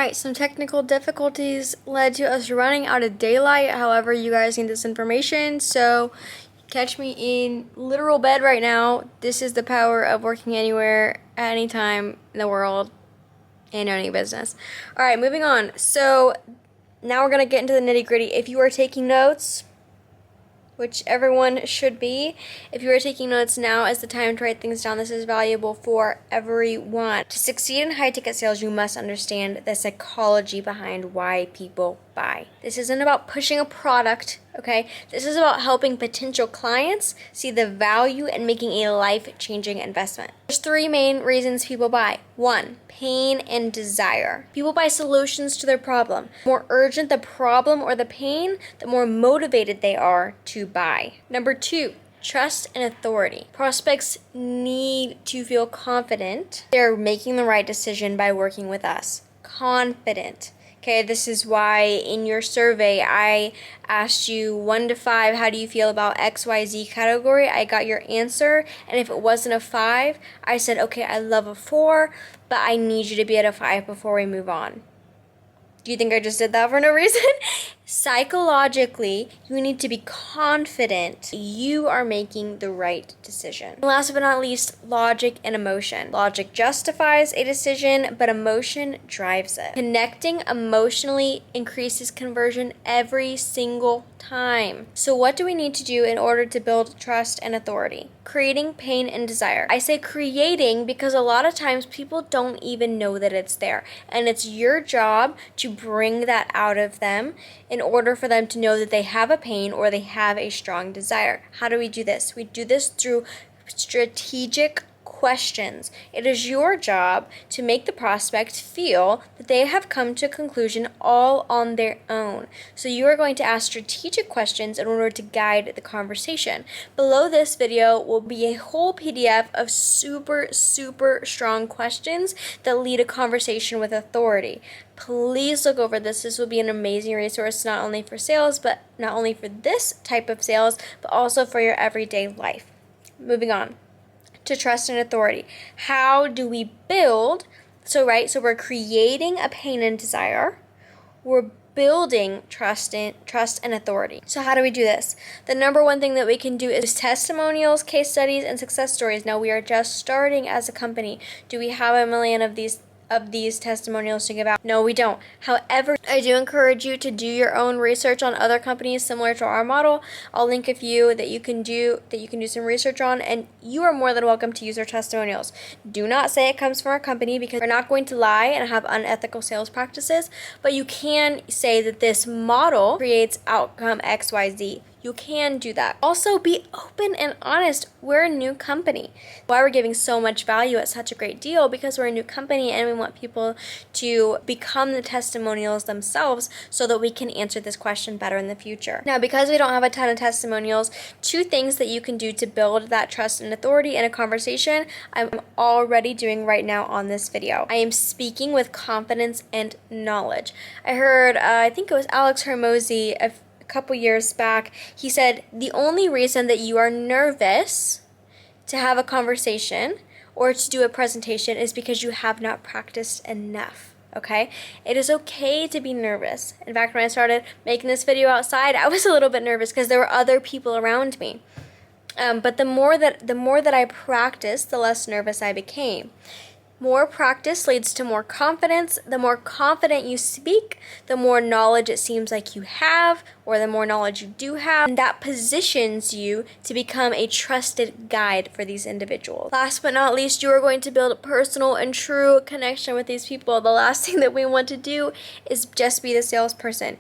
Alright, some technical difficulties led to us running out of daylight. However, you guys need this information, so catch me in literal bed right now. This is the power of working anywhere, at any time in the world, and owning a business. Alright, moving on. So, now we're going to get into the nitty gritty. If you are taking notes, which everyone should be. If you are taking notes, now is the time to write things down. This is valuable for everyone. To succeed in high-ticket sales, you must understand the psychology behind why people buy. This isn't about pushing a product, okay? This is about helping potential clients see the value and making a life-changing investment. There's three main reasons people buy. 1, pain and desire. People buy solutions to their problem. The more urgent the problem or the pain, the more motivated they are to buy. Number 2, trust and authority. Prospects need to feel confident they're making the right decision by working with us. Confident. Okay, this is why in your survey I asked you 1 to 5, how do you feel about XYZ category? I got your answer, and if it wasn't a 5, I said, okay, I love a 4, but I need you to be at a 5 before we move on. Do you think I just did that for no reason? Psychologically, you need to be confident you are making the right decision. And last but not least, logic and emotion. Logic justifies a decision, but emotion drives it. Connecting emotionally increases conversion every single time. So what do we need to do in order to build trust and authority? Creating pain and desire. I say creating because a lot of times people don't even know that it's there. And it's your job to bring that out of them in order for them to know that they have a pain or they have a strong desire. How do we do this? We do this through strategic questions. It is your job to make the prospect feel that they have come to a conclusion all on their own. So you are going to ask strategic questions in order to guide the conversation. Below this video will be a whole PDF of super strong questions that lead a conversation with authority. Please look over this. This will be an amazing resource not only for sales, but not only for this type of sales, but also for your everyday life. Moving on to trust and authority. How do we build? So we're creating a pain and desire. We're building trust and authority. So how do we do this? The number one thing that we can do is testimonials, case studies, and success stories. Now we are just starting as a company. Do we have 1 million of these testimonials to give out? No, we don't. However, I do encourage you to do your own research on other companies similar to our model. I'll link a few that you can do some research on, and you are more than welcome to use our testimonials. Do not say it comes from our company because we're not going to lie and have unethical sales practices, but you can say that this model creates outcome XYZ. You can do that. Also, be open and honest. We're a new company. Why we're giving so much value at such a great deal? Because we're a new company and we want people to become the testimonials themselves so that we can answer this question better in the future. Now, because we don't have a ton of testimonials, 2 things that you can do to build that trust and authority in a conversation, I'm already doing right now on this video. I am speaking with confidence and knowledge. I heard, I think it was Alex Hormozi, a couple years back, he said the only reason that you are nervous to have a conversation or to do a presentation is because you have not practiced enough. Okay? It is okay to be nervous. In fact, when I started making this video outside, I was a little bit nervous because there were other people around me. But the more that I practiced, the less nervous I became. More practice leads to more confidence. The more confident you speak, the more knowledge it seems like you have, or the more knowledge you do have, and that positions you to become a trusted guide for these individuals. Last but not least, you are going to build a personal and true connection with these people. The last thing that we want to do is just be the salesperson.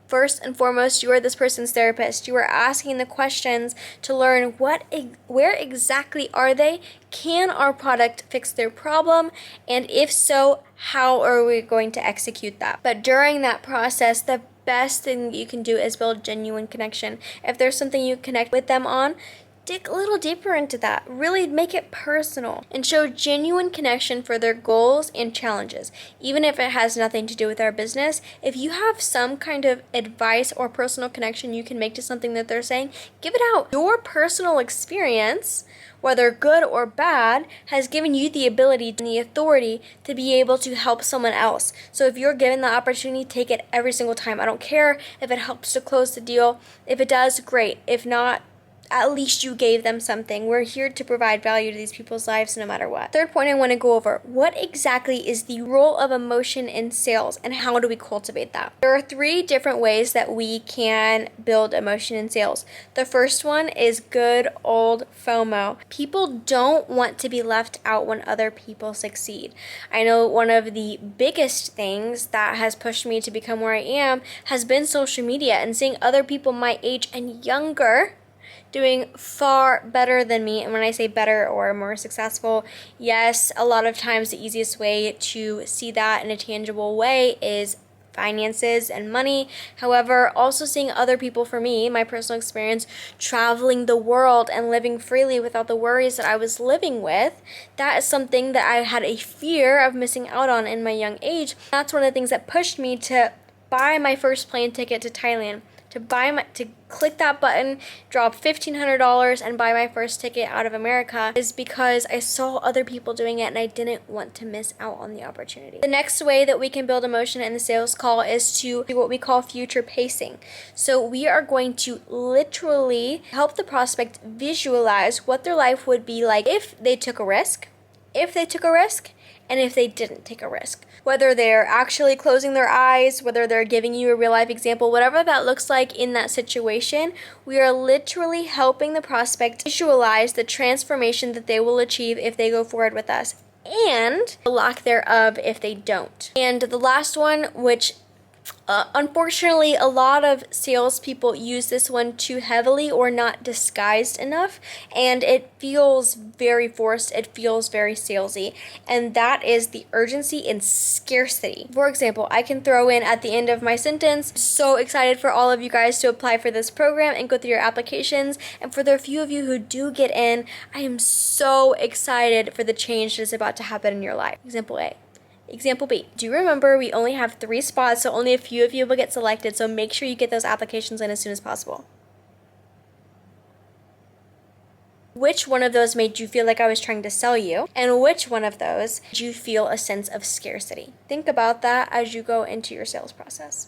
First and foremost, you are this person's therapist. You are asking the questions to learn where exactly are they? Can our product fix their problem? And if so, how are we going to execute that? But during that process, the best thing you can do is build genuine connection. If there's something you connect with them on, dig a little deeper into that. Really make it personal and show genuine connection for their goals and challenges. Even if it has nothing to do with our business, if you have some kind of advice or personal connection you can make to something that they're saying, give it out. Your personal experience, whether good or bad, has given you the ability and the authority to be able to help someone else. So if you're given the opportunity, take it every single time. I don't care if it helps to close the deal. If it does, great. If not, at least you gave them something. We're here to provide value to these people's lives no matter what. Third point I want to go over, what exactly is the role of emotion in sales and how do we cultivate that? There are 3 different ways that we can build emotion in sales. The first one is good old FOMO. People don't want to be left out when other people succeed. I know one of the biggest things that has pushed me to become where I am has been social media and seeing other people my age and younger doing far better than me. And when I say better or more successful, yes, a lot of times the easiest way to see that in a tangible way is finances and money. However, also seeing other people, for me, my personal experience, traveling the world and living freely without the worries that I was living with, that is something that I had a fear of missing out on in my young age. That's one of the things that pushed me to buy my first plane ticket to Thailand, to click that button, drop $1,500 and buy my first ticket out of America, is because I saw other people doing it and I didn't want to miss out on the opportunity. The next way that we can build emotion in the sales call is to do what we call future pacing. So we are going to literally help the prospect visualize what their life would be like if they took a risk, and if they didn't take a risk. Whether they're actually closing their eyes, whether they're giving you a real life example, whatever that looks like in that situation, we are literally helping the prospect visualize the transformation that they will achieve if they go forward with us, and the lack thereof if they don't. And the last one, which unfortunately, a lot of salespeople use this one too heavily or not disguised enough, and it feels very forced, it feels very salesy, and that is the urgency and scarcity. For example, I can throw in at the end of my sentence, so excited for all of you guys to apply for this program and go through your applications, and for the few of you who do get in, I am so excited for the change that is about to happen in your life. Example A. Example B, do you remember we only have 3 spots, so only a few of you will get selected, so make sure you get those applications in as soon as possible. Which one of those made you feel like I was trying to sell you? And which one of those did you feel a sense of scarcity? Think about that as you go into your sales process.